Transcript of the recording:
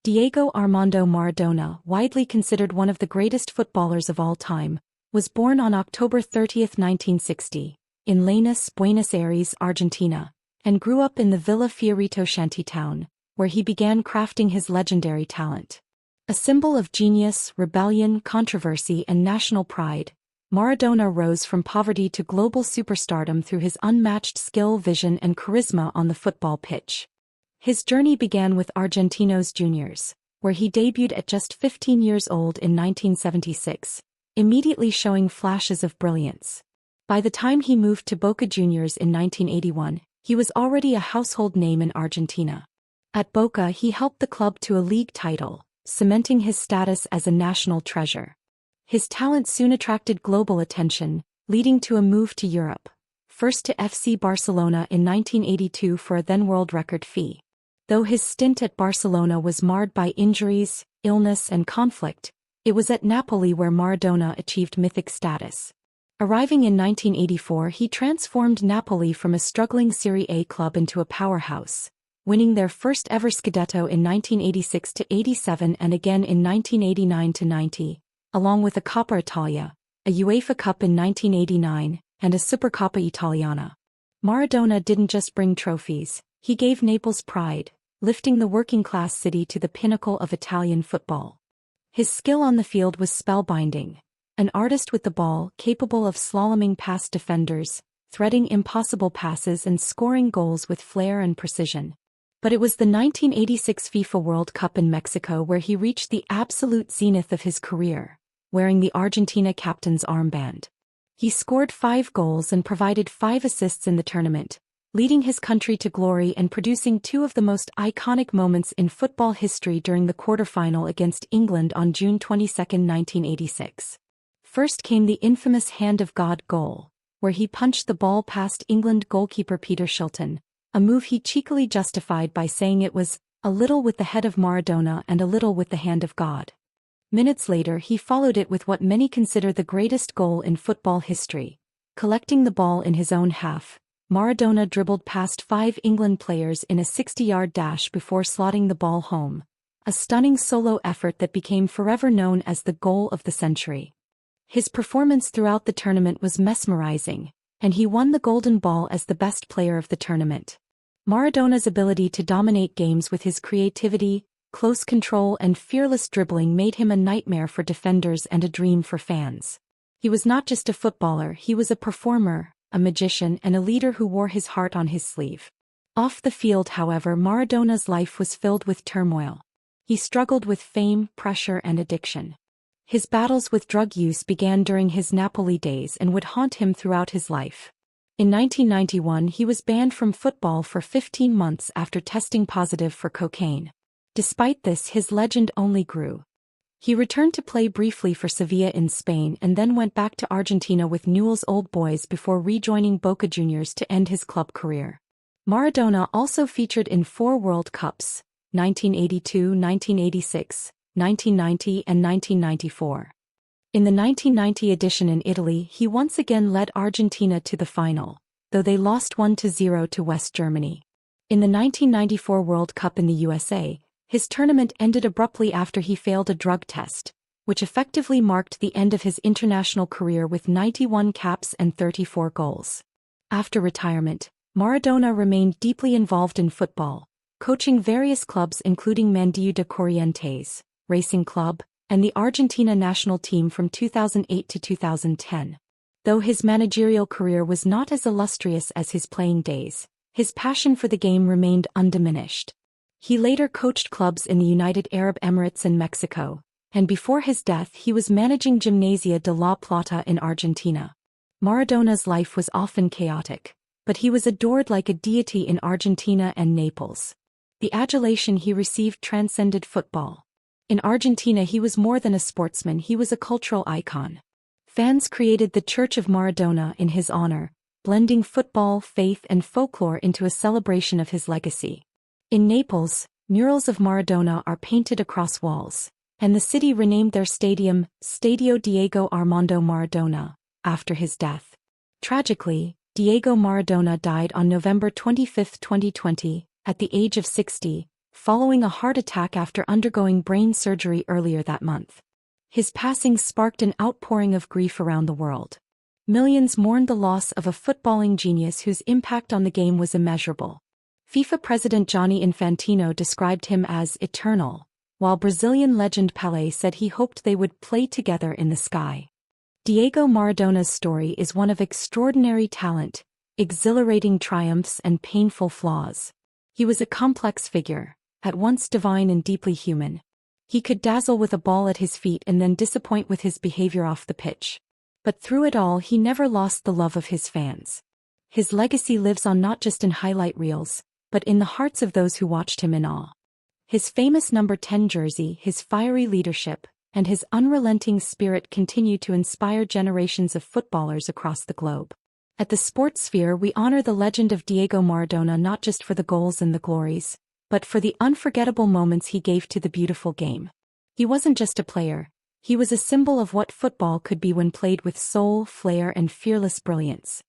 Diego Armando Maradona, widely considered one of the greatest footballers of all time, was born on October 30, 1960, in Lanús, Buenos Aires, Argentina, and grew up in the Villa Fiorito shantytown, where he began crafting his legendary talent. A symbol of genius, rebellion, controversy, and national pride, Maradona rose from poverty to global superstardom through his unmatched skill, vision, and charisma on the football pitch. His journey began with Argentinos Juniors, where he debuted at just 15 years old in 1976, immediately showing flashes of brilliance. By the time he moved to Boca Juniors in 1981, he was already a household name in Argentina. At Boca, he helped the club to a league title, cementing his status as a national treasure. His talent soon attracted global attention, leading to a move to Europe, first to FC Barcelona in 1982 for a then-world record fee. Though his stint at Barcelona was marred by injuries, illness, and conflict, it was at Napoli where Maradona achieved mythic status. Arriving in 1984, he transformed Napoli from a struggling Serie A club into a powerhouse, winning their first ever Scudetto in 1986-87 and again in 1989-90, along with a Coppa Italia, a UEFA Cup in 1989, and a Supercoppa Italiana. Maradona didn't just bring trophies, he gave Naples pride, lifting the working-class city to the pinnacle of Italian football. His skill on the field was spellbinding, an artist with the ball capable of slaloming past defenders, threading impossible passes and scoring goals with flair and precision. But it was the 1986 FIFA World Cup in Mexico where he reached the absolute zenith of his career, wearing the Argentina captain's armband. He scored 5 goals and provided 5 assists in the tournament, leading his country to glory and producing 2 of the most iconic moments in football history during the quarterfinal against England on June 22, 1986. First came the infamous Hand of God goal, where he punched the ball past England goalkeeper Peter Shilton, a move he cheekily justified by saying it was a little with the head of Maradona and a little with the hand of God. Minutes later, he followed it with what many consider the greatest goal in football history. Collecting the ball in his own half, Maradona dribbled past 5 England players in a 60-yard dash before slotting the ball home, a stunning solo effort that became forever known as the goal of the century. His performance throughout the tournament was mesmerizing, and he won the Golden Ball as the best player of the tournament. Maradona's ability to dominate games with his creativity, close control, and fearless dribbling made him a nightmare for defenders and a dream for fans. He was not just a footballer, he was a performer, a magician, and a leader who wore his heart on his sleeve. Off the field, however, Maradona's life was filled with turmoil. He struggled with fame, pressure, and addiction. His battles with drug use began during his Napoli days and would haunt him throughout his life. In 1991, he was banned from football for 15 months after testing positive for cocaine. Despite this, his legend only grew. He returned to play briefly for Sevilla in Spain and then went back to Argentina with Newell's Old Boys before rejoining Boca Juniors to end his club career. Maradona also featured in 4 World Cups, 1982, 1986, 1990 and 1994. In the 1990 edition in Italy, he once again led Argentina to the final, though they lost 1-0 to West Germany. In the 1994 World Cup in the USA, his tournament ended abruptly after he failed a drug test, which effectively marked the end of his international career with 91 caps and 34 goals. After retirement, Maradona remained deeply involved in football, coaching various clubs including Mandío de Corrientes, Racing Club, and the Argentina national team from 2008 to 2010. Though his managerial career was not as illustrious as his playing days, his passion for the game remained undiminished. He later coached clubs in the United Arab Emirates and Mexico, and before his death he was managing Gimnasia de La Plata in Argentina. Maradona's life was often chaotic, but he was adored like a deity in Argentina and Naples. The adulation he received transcended football. In Argentina he was more than a sportsman, he was a cultural icon. Fans created the Church of Maradona in his honor, blending football, faith, and folklore into a celebration of his legacy. In Naples, murals of Maradona are painted across walls, and the city renamed their stadium Stadio Diego Armando Maradona after his death. Tragically, Diego Maradona died on November 25, 2020, at the age of 60, following a heart attack after undergoing brain surgery earlier that month. His passing sparked an outpouring of grief around the world. Millions mourned the loss of a footballing genius whose impact on the game was immeasurable. FIFA president Gianni Infantino described him as eternal, while Brazilian legend Pelé said he hoped they would play together in the sky. Diego Maradona's story is one of extraordinary talent, exhilarating triumphs and painful flaws. He was a complex figure, at once divine and deeply human. He could dazzle with a ball at his feet and then disappoint with his behavior off the pitch. But through it all he never lost the love of his fans. His legacy lives on not just in highlight reels, but in the hearts of those who watched him in awe. His famous number 10 jersey, his fiery leadership, and his unrelenting spirit continue to inspire generations of footballers across the globe. At the sports sphere we honor the legend of Diego Maradona not just for the goals and the glories, but for the unforgettable moments he gave to the beautiful game. He wasn't just a player, he was a symbol of what football could be when played with soul, flair and fearless brilliance.